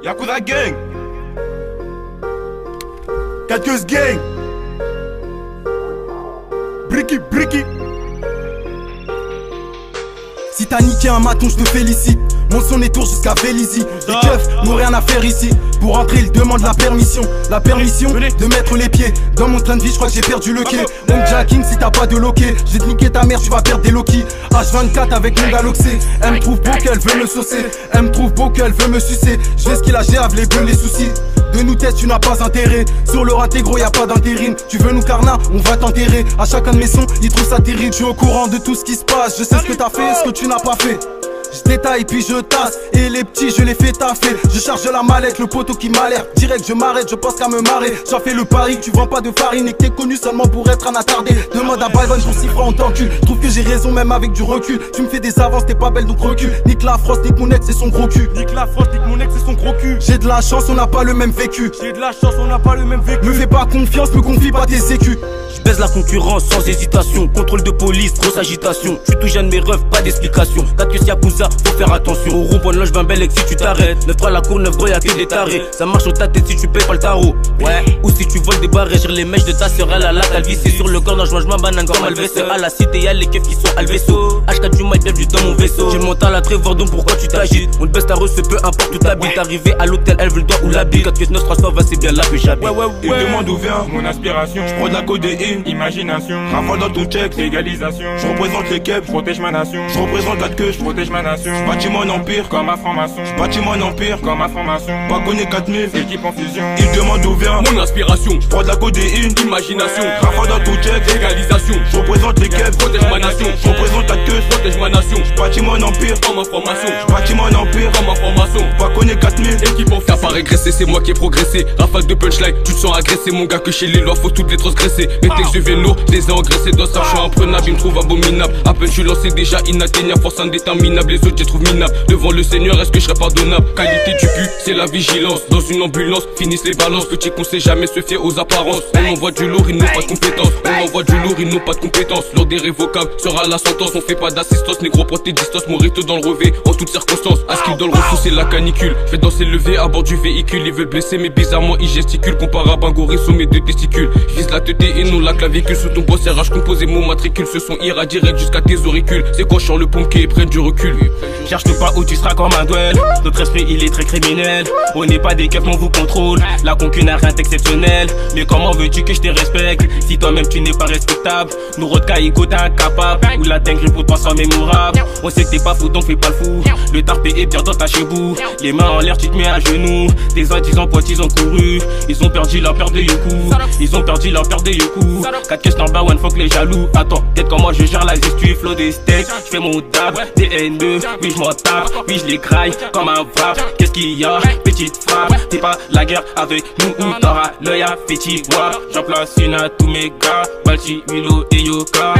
Yakuza Gang, 4 Gueuse Gang, Bricky. Si t'as niqué un maton, je te félicite. Mon son est tour jusqu'à Vélizy. Les keufs n'ont rien à faire ici. Pour entrer, ils demandent la permission. La permission de mettre les pieds dans mon train de vie, je crois que j'ai perdu le quai. Donc jacking si t'as pas de loquet. J'ai te niquer ta mère, tu vas perdre des lokis. H24 avec mon galoxé. Elle me trouve beau qu'elle veut me saucer. Elle me trouve beau qu'elle veut me sucer. Je vais ce qu'il a géave, les bleus, les soucis. De nous teste, tu n'as pas intérêt. Sur le raté gros, y'a pas d'intérim. Tu veux nous carna, on va t'enterrer. À chacun de mes sons, ils trouvent ça terrible. Je suis au courant de tout ce qui se passe. Je sais ce que t'as fait, ce que tu n'as pas fait. Je détaille puis je tasse. Et les petits je les fais taffer. Je charge la mallette, le poteau qui m'alerte. Direct je m'arrête, je pense qu'à me marrer. J'en fais le pari que tu vends pas de farine. Et que t'es connu seulement pour être un attardé. Demande à Balvan pour 6 francs en tant que trouve que j'ai raison même avec du recul. Tu me fais des avances, t'es pas belle donc recule. Nique la France, nique mon ex et son gros cul. Nique la France, nique mon ex et son gros cul. J'ai de la chance, on n'a pas le même vécu. J'ai de la chance, on n'a pas le même vécu. Me fais pas confiance, me confie pas tes sécus. Baise la concurrence sans hésitation. Contrôle de police, grosse agitation. J'suis tout jeune, mes refs, pas d'explication. 4 que s'y'a Poussa, faut faire attention. Au rond-point de loge, 20 belles si tu t'arrêtes. 9-3 la cour, 9 gros, y'a que des tarés. Ça marche sur ta tête si tu payes pas le tarot. Ouais. Ou si tu voles des barres, gère les mèches de ta sœur, elle a la calvitie. Sur le corps, je mange ma banane comme Alves. À la cité, y'a les keufs qui sont Alvesso. H4 du mic, bienvenue dans mon vaisseau. J'ai le mental à Trevor, donc pourquoi tu t'agites? On te baisse ta reçu, peu importe où t'habites. Arrivé à l'hôtel, elle veut le doigt ou la bille. 4 que 9 3 va, c'est bien là que j'habite. Il demande où vient mon aspiration. J'prends de la codéine, imagination. Rafale dans ton check, légalisation. J'représente les keps, j'protège ma nation. J'représente 4 queues, j'protège ma nation. J'bâtis mon empire comme ma franc-maçon. J'bâtis mon empire comme ma franc-maçon. Wagonné 4000, équipe en fusion. Il demande où vient mon inspiration. J'prends de la codéine, Imagination. rafale dans ton check, Légalisation. j'représente les keps, Protège ma nation. j'représente 4 queues, Protège ma nation. j'bâtis mon empire Comme information. j'bâtis mon empire Comme information. Wagonné 4000, Équipe en T'as pas régressé, c'est moi qui ai progressé. Rafale de punchline, tu te sens agressé. Mon gars, que chez les lois, faut toutes les transgresser. Les textes deviennent lourds, les ai engraissés dans ça. J'suis imprenable, ils me trouvent abominable. À peine je suis lancé, déjà inatteignable. Force indéterminable, les autres, je trouve minable. Devant le Seigneur, est-ce que je serai pardonnable? Qualité du cul, c'est la vigilance. Dans une ambulance, finissent les balances. Petit qu'on sait jamais se fier aux apparences. On envoie du lourd, ils n'ont pas de compétences. On envoie du lourd, ils n'ont pas de compétences. L'ordre irrévocable sera la sentence. On fait pas d'assistance, négro, prends tes distances. Morito dans le revêt, en toutes circonstances. À ce qu'il dans le refou, c'est la canicule. Fais danser le V à bord du véhicule. Ils veulent blesser, mais bizarrement, ils gesticulent. Comparable à un gorille sous mes deux testicules. Je vise la tête et non la clavicule. Sous ton boss RH, composé mon matricule. Ce son ira direct jusqu'à tes auricules. C'est quand je sors le pompier et prenne du recul. Cherche-nous pas où tu seras comme un duel. Notre esprit il est très criminel. On n'est pas des keufs, on vous contrôle. La concu n'a rien d'exceptionnel. Mais comment veux-tu que je te respecte si toi-même tu n'es pas respectable? Nous Rodka Ego t'es incapable. Ou la dinguerie pour toi sans mémorable. On sait que t'es pas fou donc fais pas le fou. Le tarpé est pire dans ta chebou. Les mains en l'air tu te mets à genoux. Tes antisans potes ils ont couru. Ils ont perdu leur paire de yoku. Ils ont perdu leur paire de yoku. 4 caisses number one, fuck les jaloux. Attends, peut-être comment je gère la gestu. Flow des steaks, j'fais mon dab. Des haineux, oui j'm'en tape. Oui je les graille comme un vape. Qu'est-ce qu'il y a, petite frappe? T'es pas la guerre avec nous ou t'auras l'œil à fétis. J'en place une à tous mes gars. Balti, Milo et Yoka.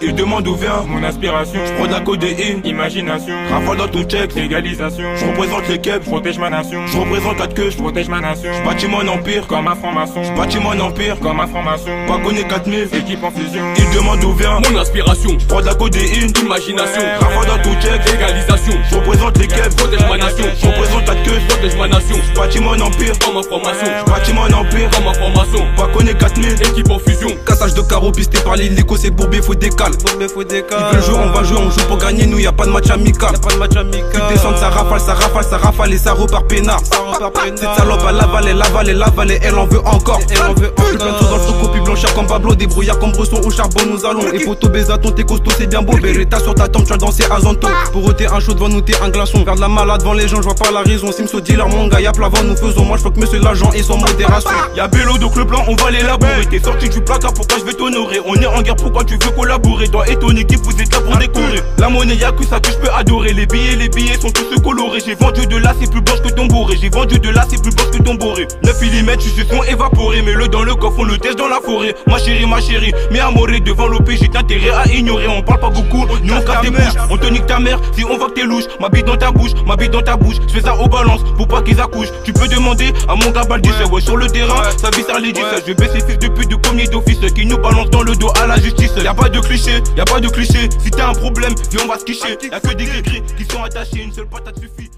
Il demande où vient mon aspiration. J'prends de la codéine, imagination. Rafale dans ton check, légalisation. J'représente les keps, j'protège ma nation. J'représente 4 queues, j'protège ma nation. J'bâtis mon empire comme ma franc-maçon. J'bâtis mon empire comme ma franc-maçon. Wagonné 4000, équipe en fusion. Il demande où vient mon inspiration. j'prends de la codéine, Imagination. rafale dans ton check, Légalisation. j'représente les keps, Protège ma nation. j'représente 4 queues, Protège ma nation. j'bâtis mon empire Comme information. j'bâtis mon empire Comme information. Wagonné 4000, Équipe en fusion. Cassage de carreaux pisté par l'hélico, c'est bourbé, faut décaler. Ils veulent jouer, on va jouer, on joue pour gagner, nous y'a pas de match amical. Tu descends, ça rafale et ça repart peinard. Cette salope à l'avaler, elle en veut encore. Plus plein de choses dans le soco, puis blanchir comme Pablo, débrouillard comme Bresson, au charbon nous allons. Et photo Bézaton, t'es costaud, c'est bien beau. Beretta sur ta tombe, tu vas danser à Zanto. Pour eux, t'es un chaud devant nous, t'es un glaçon. Faire de la malade devant les gens, je vois pas la raison. Simso dealer, mon gars, y'a plavant, nous faisons. Moi, je que monsieur l'agent et son modération. Y'a Bello donc le plan on va l'élaborer. T'es sorti du placard pourquoi je vais t'honorer. On est en guerre pourquoi tu veux collaborer. Toi et ton équipe vous êtes là pour décorer. La monnaie y'a que ça que je peux adorer. Les billets sont tous colorés. J'ai vendu de là c'est plus blanche que ton bourré. J'ai vendu de là c'est plus blanche que ton bourré. 9 mm je suis son évaporé. Mets-le dans le coffre on le teste dans la forêt. Ma chérie mais amoré devant l'OP j'ai intérêt à ignorer. On parle pas beaucoup, nous on casse tes bouches. On te nique ta mère si on voit que t'es louche. Ma bite dans ta bouche, je fais ça au balance pour pas qu'ils accouchent. Tu peux demander à mon gars Baldi, ouais sur le terrain, ça vit ça les 10. Je baisse ces fils de pute de commis d'office qui nous balance dans le dos à la justice. Y'a pas de cliché, si t'as un problème, viens on va se quicher. Y'a que des gris qui sont attachés, une seule patate suffit.